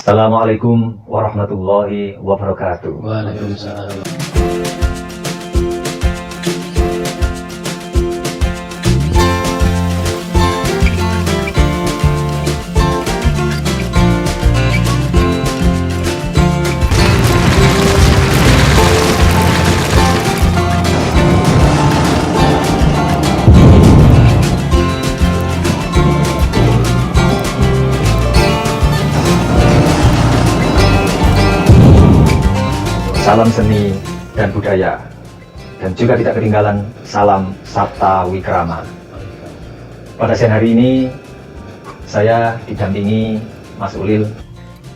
Assalamualaikum warahmatullahi wabarakatuh. Waalaikumsalam. Salam seni dan budaya, dan juga tidak ketinggalan salam Sabta Wikrama. Pada siang hari ini saya didampingi Mas Ulil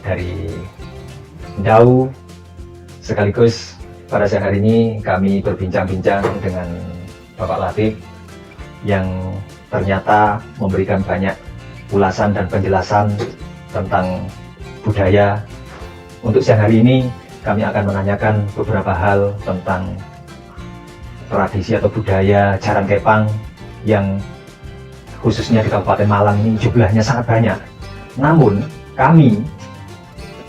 dari Ndau, sekaligus pada siang hari ini kami berbincang-bincang dengan Bapak Latif yang ternyata memberikan banyak ulasan dan penjelasan tentang budaya. Untuk siang hari ini kami akan menanyakan beberapa hal tentang tradisi atau budaya Jaran Kepang yang khususnya di Kabupaten Malang ini jumlahnya sangat banyak. Namun kami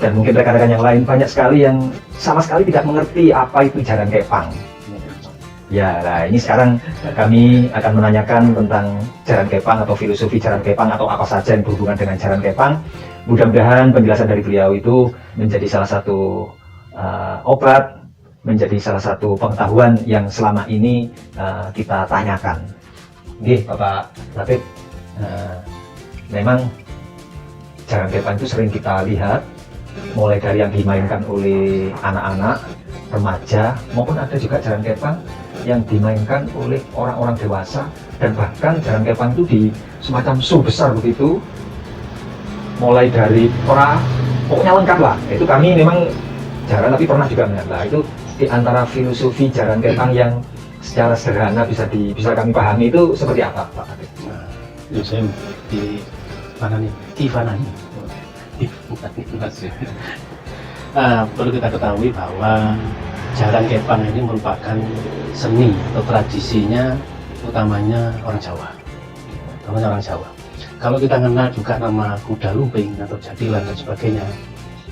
dan mungkin rekan-rekan yang lain banyak sekali yang sama sekali tidak mengerti apa itu Jaran Kepang. Ya, nah ini sekarang kami akan menanyakan tentang Jaran Kepang atau filosofi Jaran Kepang atau apa saja yang berhubungan dengan Jaran Kepang. Mudah-mudahan penjelasan dari beliau itu menjadi salah satu obat, menjadi salah satu pengetahuan yang selama ini kita tanyakan. Oke, Bapak Latif, memang Jaran Kepang itu sering kita lihat, mulai dari yang dimainkan oleh anak-anak, remaja, maupun ada juga Jaran Kepang yang dimainkan oleh orang-orang dewasa, dan bahkan Jaran Kepang itu di semacam show besar begitu, mulai dari pokoknya lengkap lah. Itu kami memang jarang tapi pernah juga melihat. Nah, itu di antara filosofi Jaran Kepang yang secara sederhana bisa kami pahami itu seperti apa, Pak Latif? Nah, itu saya di mana nih? Tifanani. Perlu kita ketahui bahwa Jaran Kepang ini merupakan seni atau tradisinya utamanya orang Jawa. Kalau kita kenal juga nama kuda lumping atau jadilan dan sebagainya,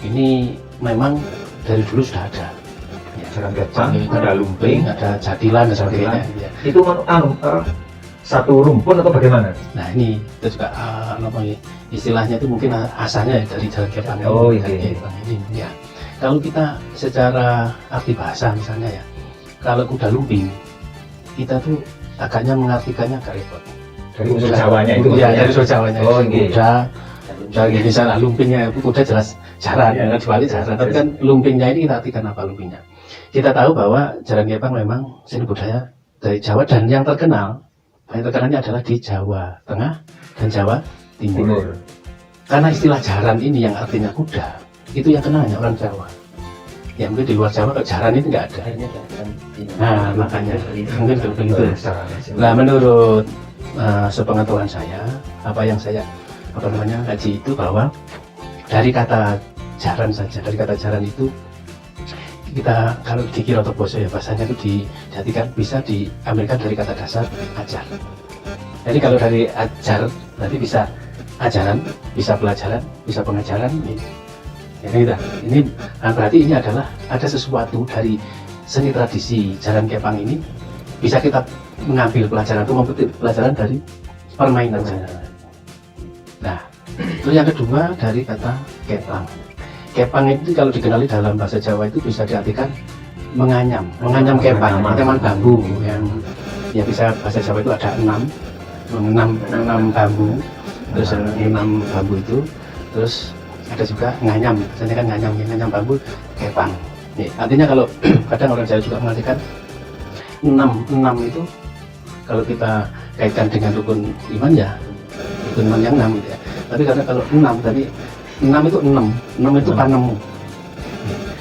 ini memang dari dulu sudah ada. Ya, Jaran Kepang, ada lumping, ada jadilan dan sebagainya. Ya. Itu satu rumpun atau bagaimana? Nah ini itu juga istilahnya itu mungkin asalnya dari Jaran Kepang. Oh iya. Kepang ini. Ya. Kalau kita secara arti bahasa misalnya ya, kalau kuda lumping kita tuh agaknya mengartikannya agak repot. Dari unsur Jawanya itu? Ya, dari unsur Jawanya. Oh iya. Kuda gini sana, lumpingnya kuda jelas jaran, ya, dibalik jaran. Tapi kan lumpingnya ini kita artikan apa lumpingnya? Kita tahu bahwa Jaran Kepang memang seni budaya dari Jawa, dan yang terkenal, paling terkenalnya adalah di Jawa Tengah dan Jawa Timur. Karena istilah jaran ini yang artinya kuda, itu yang kenal hanya orang Jawa. Ya mungkin di luar Jawa kalau jaran ini nggak ada. Nah makanya mungkin begitu. Nah menurut sepengetahuan saya, apa yang saya kaji itu bahwa dari kata jaran saja, dari kata jaran itu kita kalau di Kirotoboso ya bahasanya itu dijadikan bisa diambilkan dari kata dasar ajar. Jadi kalau dari ajar berarti bisa ajaran, bisa pelajaran, bisa pengajaran. Ya, gitu. Ini berarti ini adalah ada sesuatu dari seni tradisi Jaran Kepang ini bisa kita mengambil pelajaran itu, memetik pelajaran dari permainan jaran. Nah, itu yang kedua dari kata kepang. Kepang itu kalau dikenali dalam bahasa Jawa itu bisa diartikan menganyam kepang, anyaman bambu yang ya bisa bahasa Jawa itu ada enam bambu, terus 6 bambu itu, terus ada juga nganyam, misalnya kan nganyam bambu kepang. Nih, artinya kalau kadang orang Jawa juga mengartikan 6 itu kalau kita kaitkan dengan rukun iman ya, rukun iman yang 6 gitu ya. Tapi karena kalau 6 tadi 6 itu 6 itu panemu.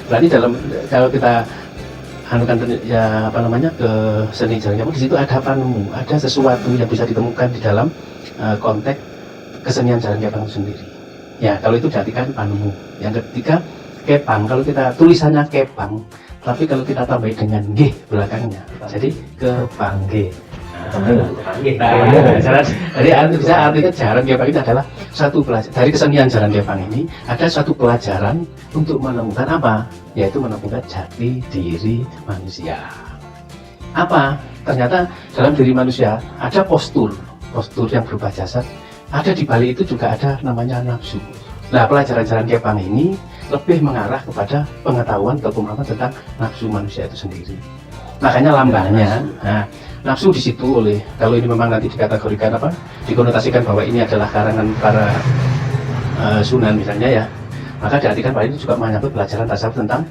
Berarti kalau kita anukan ya apa namanya ke seni Jaran Kepang, di situ ada panemu, ada sesuatu yang bisa ditemukan di dalam konteks kesenian Jaran Kepang sendiri. Ya kalau itu diartikan panemu. Yang ketiga kepang, kalau kita tulisannya kepang, tapi kalau kita tambah dengan g belakangnya, jadi kepang g. Nah, Jadi bisa artinya jaran kepang itu adalah satu pelajaran dari kesenian jaran kepang ini, ada satu pelajaran untuk menemukan apa? Yaitu menemukan jati diri manusia. Apa? Ternyata dalam diri manusia ada postur yang berupa jasad. Ada di balik itu juga ada namanya nafsu. Nah, pelajaran jaran kepang ini lebih mengarah kepada pengetahuan atau pemahaman tentang nafsu manusia itu sendiri. Makanya lambangnya, nafsu di situ oleh, kalau ini memang nanti dikategorikan apa, dikonotasikan bahwa ini adalah karangan para Sunan misalnya ya, maka diartikan bahwa ini juga menyangkut pelajaran tasawuf tentang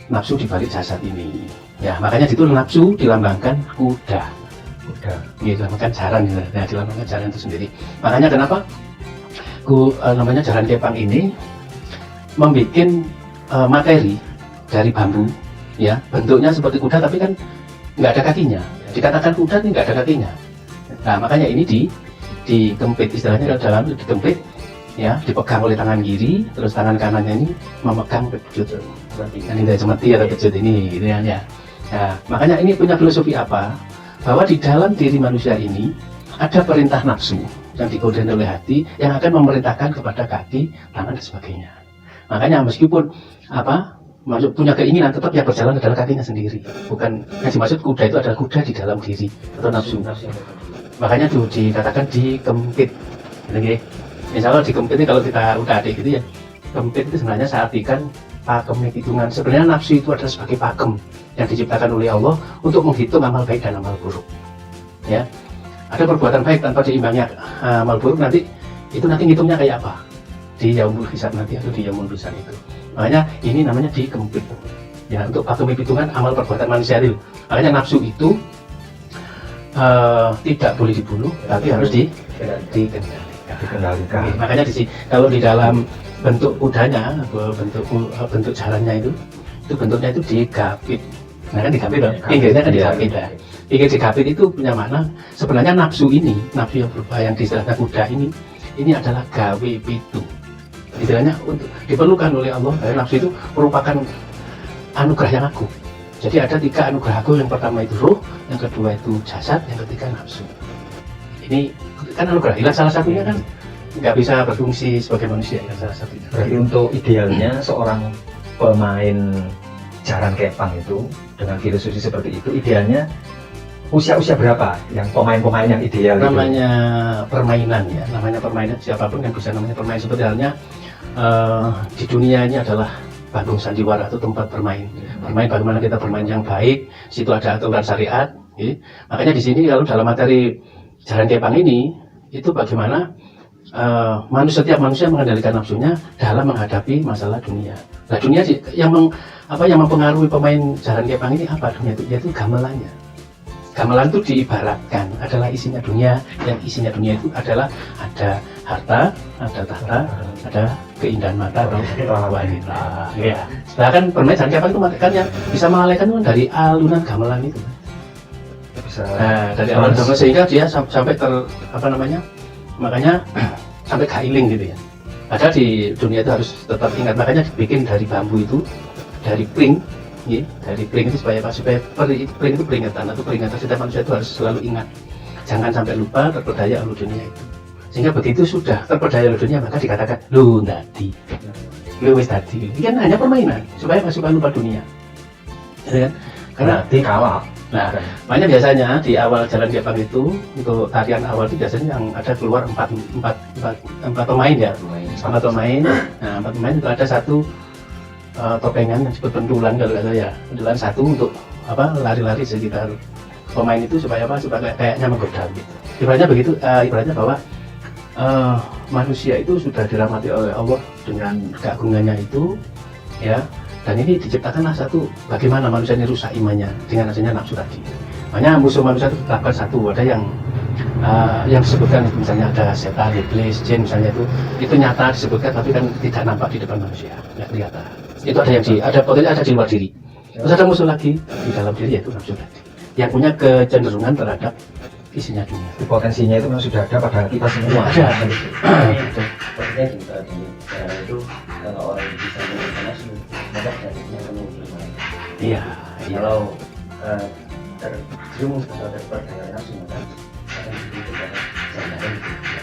nafsu di balik jasad ini. Ya, makanya itu nafsu dilambangkan kuda. Dilambangkan jaran, ya, dilambangkan jaran itu sendiri. Makanya kenapa namanya jaran kepang ini membuat materi dari bambu, ya, bentuknya seperti kuda tapi kan nggak ada kakinya. Dikatakan kuda ini nggak ada kakinya. Nah, makanya ini dikempit, istilahnya dalam dikempit, ya, dipegang oleh tangan kiri, terus tangan kanannya ini memegang pejut, ini dari semeti atau pejut ini, gitu ya. Nah, makanya ini punya filosofi apa? Bahwa di dalam diri manusia ini ada perintah nafsu yang dikoordinir oleh hati yang akan memerintahkan kepada kaki, tangan dan sebagainya. Makanya meskipun punya keinginan, tetap yang berjalan adalah kakinya sendiri. Bukan yang dimaksud kuda itu adalah kuda di dalam diri atau nafsu. Makanya itu dikatakan dikempit. Oke. Misalnya dikempit ini kalau kita udah adik gitu ya, kempit itu sebenarnya saya artikan pakem hitungan. Sebenarnya nafsu itu adalah sebagai pakem yang diciptakan oleh Allah untuk menghitung amal baik dan amal buruk. Ya, ada perbuatan baik tanpa diimbangi amal buruk, nanti ngitungnya kayak apa di yaumul hisab nanti atau di yaumul hisab itu. Makanya ini namanya dikempit, ya, untuk pakem hitungan amal perbuatan manusia itu. Makanya nafsu itu tidak boleh dibunuh, tapi harus dikendalikan. Makanya kalau di dalam bentuk kudanya, bentuk jalannya itu bentuknya itu digapit. Nah, kan digapit loh, pinggirnya kan digapit ya. Pinggir digapit itu punya makna sebenarnya nafsu yang berupa yang disebutkan kuda ini adalah gawe pitu. Istilahnya untuk diperlukan oleh Allah. Nafsu itu merupakan anugerah yang agung. Jadi ada 3 anugerah agung. Yang pertama itu roh, yang kedua itu jasad, yang ketiga nafsu. Ini kan anugerah. Hilang salah satunya kan nggak bisa berfungsi sebagai manusia. Salah satunya. Berarti untuk idealnya seorang pemain jaran kepang itu dengan filosofi seperti itu, idealnya usia berapa yang pemain-pemain yang ideal? Namanya itu? Permainan ya, namanya permainan, siapapun yang bisa namanya permainan. Seperti halnya di dunia ini adalah panggung sandiwara atau tempat bermain. Bagaimana kita bermain yang baik, situ ada aturan syariat. Ya. Makanya di sini kalau dalam materi jaran kepang ini itu bagaimana setiap manusia mengendalikan nafsunya dalam menghadapi masalah dunia. Nah, dunia yang mempengaruhi pemain jaran kepang ini apa dunia itu? Yaitu gamelannya. Gamelan itu diibaratkan adalah isinya dunia, yang isinya dunia itu adalah ada harta, ada tahta, ada keindahan mata atau wanita. Ya. Bahkan permain jaran kepang itu kan yang bisa mengalihkan itu dari alunan gamelan itu. Nah, dari alunan gamelan sehingga dia sampai makanya sampai kailing gitu ya. Ada di dunia itu harus tetap ingat, makanya dibikin dari bambu itu, dari pring. Ya, dari pring itu supaya pring itu peringatan setiap manusia itu harus selalu ingat, jangan sampai lupa terpedaya oleh dunia itu. Sehingga begitu sudah terpedaya oleh dunia maka dikatakan lu wis tadi. Ini kan hanya permainan supaya lupa dunia, ya kan? Karena kalah. Nah, makanya biasanya di awal jalan kepang itu untuk tarian awal itu biasanya yang ada keluar empat pemain ya, 4 pemain. Nah, 4 pemain itu ada satu topengan yang disebut pendulan kalau nggak salah ya, pendulan satu untuk lari-lari sekitar pemain itu supaya kayaknya menggoda gitu. Ibaratnya begitu, ibaratnya bahwa manusia itu sudah dirahmati oleh Allah dengan keagungannya itu, ya, dan ini diciptakanlah satu bagaimana manusia ini rusak imannya dengan adanya nafsu tadi. Makanya musuh manusia itu tetapkan satu, ada yang disebutkan misalnya ada setan, iblis, jin misalnya itu nyata disebutkan tapi kan tidak nampak di depan manusia, nggak kelihatan. Itu ada yang ada di luar diri. Terus ada musuh lagi di dalam diri, yaitu nafsu tadi yang punya kecenderungan terhadap isinya dunia. Potensinya itu memang sudah ada pada kita semua. Ada. Sepertinya juga di daerah itu kalau orang bisa menggunakan nafsu, maka jadinya penuh bermain. Iya. Kalau terjerumus atau terperdaya nafsu maka akan itu pada sandaran gitu.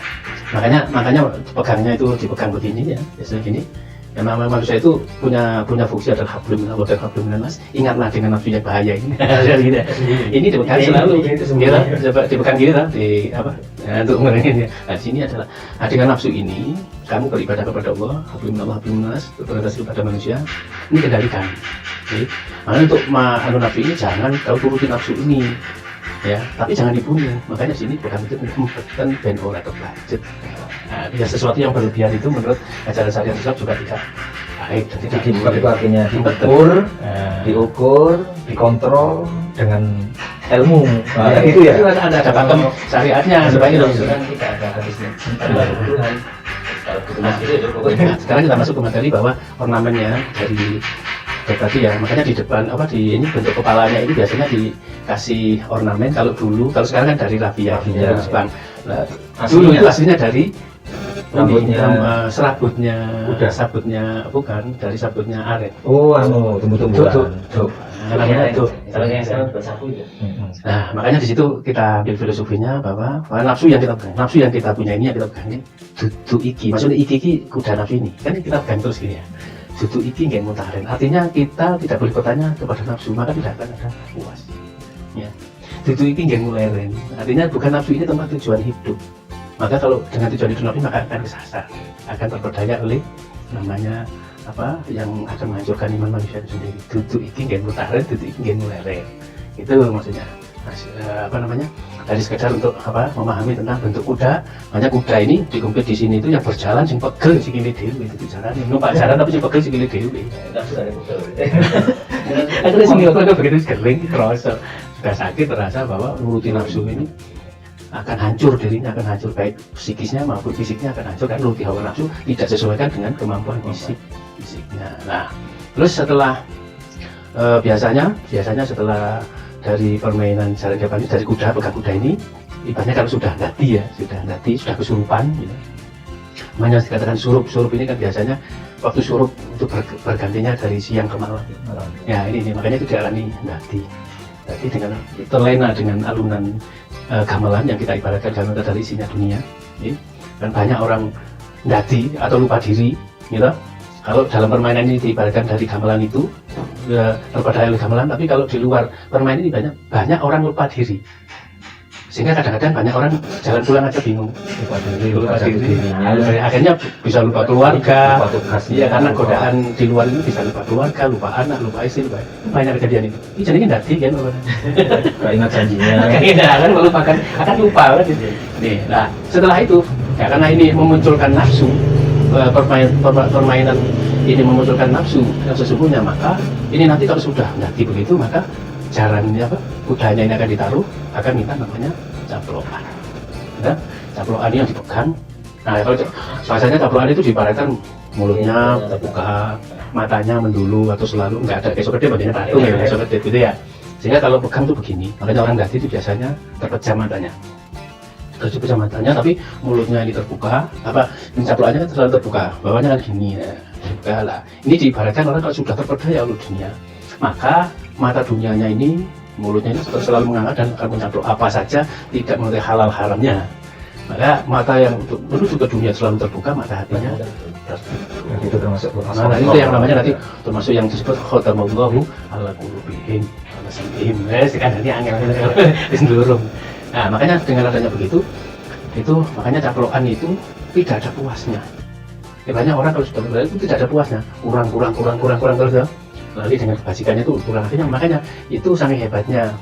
Makanya pegangnya itu dipegang begini ya, biasanya gini. Ya, manusia itu punya fungsi adalah hablum minallah dan hablum minannas. Ingatlah dengan nafsu yang bahaya ini. Ini dipegang selalu. Coba dipegang gini lah, di apa? Ya, untuk mengenai nah, sini adalah dengan nafsu ini kamu beribadah kepada Allah, hablum minallah hablum minannas, berorientasi kepada manusia. Ini kendalikan. Oke. Makanya untuk nafsu ini jangan kau turuti nafsu ini. Ya, tapi jangan dibunuh. Makanya sini bukan itu menempatkan ben ora terlanjut. Nah, ya sesuatu yang berlebihan itu menurut ajaran syariat Islam juga tidak baik dan tidak Dibuka itu artinya Nah, diukur, dikontrol dengan ilmu. Nah, itu ya. itu ada pakem syariatnya supaya itu. Kan tidak ada habisnya. Ada kebutuhan. Kalau kebutuhan itu ya pokoknya. Nah, sekarang kita masuk ke materi bahwa ornamennya dari tadi ya, makanya di depan di ini bentuk kepalanya ini biasanya dikasih ornamen. Kalau sekarang kan dari raffia, Raffia. Jepang. Nah, Aslinya. dulu itu aslinya dari Rambutnya. serabutnya, Kuda. sabutnya bukan dari sabutnya aren. Oh, tumbuh-tumbuhan. Tuh. Namanya tuh. Kalau yang sekarang buat sapu ya. Nah, makanya di situ kita ambil filosofinya bahwa nafsu yang kita punya ini yang kita pegang ini dudu iki. Maksudnya iki kuda nafsu ini. Kan kita pegang terus gini ya. Dudu iki nggak mutaren. Artinya kita tidak boleh bertanya kepada nafsu, maka tidak akan ada puas. Ya. Dudu iki nggak muleren. Artinya bukan nafsu ini tempat tujuan hidup. Maka kalau dengan tujuan hidup nafsu maka akan kesasar, akan terperdaya oleh namanya apa yang akan menghancurkan iman manusia itu sendiri. Dudu iki nggak mutaren, dudu iki nggak muleren. Itu maksudnya. Dari sekedar untuk memahami tentang bentuk kuda. Makanya kuda ini dikumpul di sini itu yang berjalan sing pegel sikile dhewe itu bicara numpak jalan tapi sing pegel sikile dhewe. Nafsu ada pegel. Akhirnya sing kalau begitu kering terasa sudah sakit, terasa bahwa nuruti nafsu ini akan hancur, dirinya akan hancur, baik psikisnya maupun fisiknya akan hancur kan nuruti hawa nafsu tidak sesuaikan dengan kemampuan fisiknya. Nah, terus setelah biasanya setelah dari permainan jalan Jepang ini, dari kuda, pegang kuda ini, ibaratnya kalau sudah sudah kesurupan, ya. Makanya dikatakan surup ini kan biasanya waktu surup itu bergantinya dari siang ke malam. Ya ini makanya itu dialami dati dengan terlena dengan alunan gamelan yang kita ibaratkan gamelan dari isinya dunia. Ya. Dan banyak orang dati atau lupa diri, gitu. Kalau dalam permainan ini diibaratkan dari gamelan itu terperdaya oleh gamelan, tapi kalau di luar permainan ini banyak orang lupa diri, sehingga kadang-kadang banyak orang jalan pulang aja bingung, lupa diri. Akhirnya bisa lupa keluarga, lupa tugas, iya karena godaan di luar itu bisa lupa keluarga, lupa anak, lupa istri, banyak kejadian itu. Ini jadi dati kan, Gak ingat janjinya. kan melupakan, akan lupa kan. Nih, nah setelah itu ya, karena ini memunculkan nafsu. Permainan ini memunculkan nafsu yang sesungguhnya, maka ini nanti kalau sudah nanti begitu maka jalannya kudanya ini akan ditaruh, akan minta namanya caplokan. Ya, caplokan yang dipegang. Nah kalau bahasanya caplokan itu diibaratkan mulutnya terbuka, matanya mendulu atau selalu nggak ada kesok gede, badannya patung ya kesok gede gitu ya. Sehingga kalau pegang tuh begini, makanya orang dati itu biasanya terpejam matanya. Terpejam matanya, tapi mulutnya ini terbuka, caplokannya kan selalu terbuka, bawahnya kan gini ya, terbuka lah. Ini diibaratkan orang kalau sudah terperdaya oleh dunia, maka mata dunianya ini, mulutnya ini selalu mengangkat dan akan mencaplok apa saja, tidak mengerti halal haramnya. Maka mata yang menuju ke dunia selalu terbuka, mata hatinya tertutup. Itu termasuk Nah, itu yang namanya nanti termasuk yang disebut khotamallahu ala qulubihim ala sam'ihim. Sekarang ini angel seluruh. Nah, makanya dengan adanya begitu, itu makanya caplokan itu tidak ada puasnya. Ya, banyak orang kalau sudah berada itu tidak ada puasnya, kurang terus ya. Lalu dengan kebajikannya itu kurang, artinya makanya itu sangat hebatnya.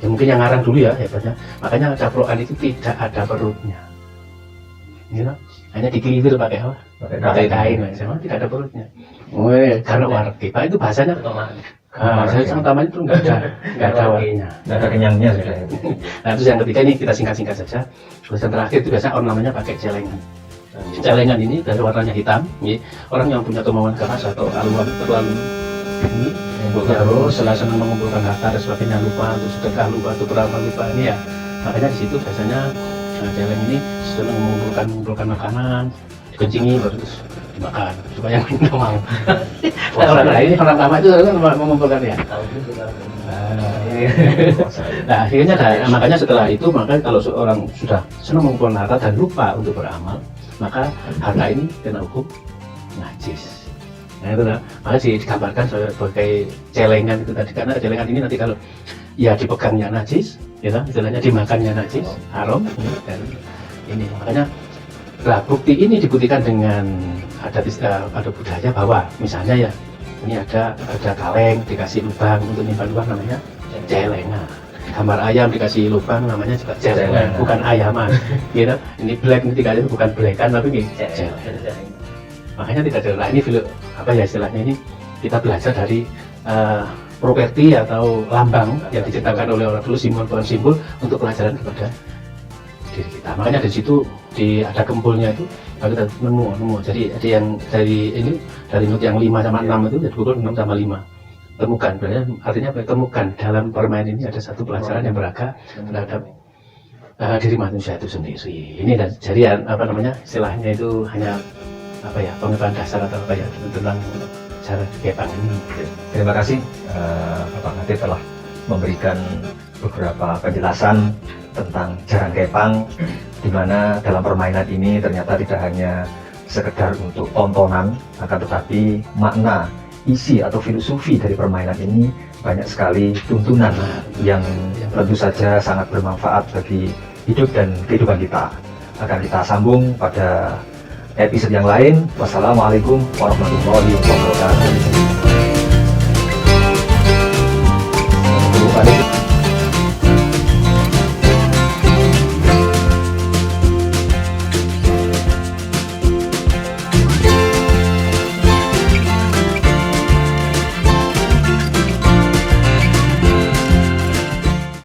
Ya mungkin yang ngarang dulu ya hebatnya. Makanya caplokan itu tidak ada perutnya. Gitu. Hanya dikelilir pakai apa? Pakai kain, sama tidak ada perutnya. Karena warga itu bahasanya. Saya sang taman itu nggak ada warnanya, nggak ada kenyangnya sudah. Nah terus yang ketiga ini kita singkat saja. Terus yang terakhir itu biasanya ornamennya pakai celengan. Celengan ini dari warnanya hitam. Ya. Orang yang punya kemauan keras atau aluan terlalu ini, terus setelah senang mengumpulkan harta dan sebagainya, lupa untuk sedekah, lupa untuk beramal, lupa ini ya. Makanya di situ biasanya celeng ini senang mengumpulkan makanan, dikencingi baru terus dimakan supaya nggak mau. Nah, orang lain ini orang lama itu kan mengumpulkan ya. Tahu itu kan. Nah akhirnya makanya setelah itu maka kalau seorang sudah senang mengumpulkan harta dan lupa untuk beramal, maka harta ini kena hukum najis. Nah itu lah, maka digambarkan sebagai celengan itu tadi, karena celengan ini nanti kalau ya dipegangnya najis, ya istilahnya dimakannya najis, haram, dan ini makanya. Nah, bukti ini dibuktikan dengan ada budaya bahwa misalnya ya ini ada kaleng dikasih lubang untuk nyimpan uang namanya celengan, gambar ayam dikasih lubang namanya juga celengan, bukan ayaman, gitu. Ini black ini dikasih bukan blackan tapi ini celengan. Makanya tidak ada. Nah, ini apa ya istilahnya ini kita belajar dari properti atau lambang yang diciptakan oleh orang dulu, simbol untuk pelajaran kepada diri kita. Makanya di situ ada gempulnya itu kita nemu. Jadi ada yang dari not yang 5 sama 6 itu jadi pukul 6 sama 5 temukan. Berarti artinya apa? Temukan dalam permainan ini ada satu pelajaran yang beragam terhadap diri manusia itu sendiri. Ini dan jadi apa namanya istilahnya itu hanya apa ya pengetahuan dasar atau apa ya tentang cara kepang ini. Terima kasih Bapak Latif telah memberikan beberapa penjelasan tentang jarang kepang, di mana dalam permainan ini ternyata tidak hanya sekedar untuk tontonan, akan tetapi makna, isi atau filosofi dari permainan ini banyak sekali tuntunan yang tentu saja sangat bermanfaat bagi hidup dan kehidupan kita. Akan kita sambung pada episode yang lain. Wassalamualaikum warahmatullahi wabarakatuh.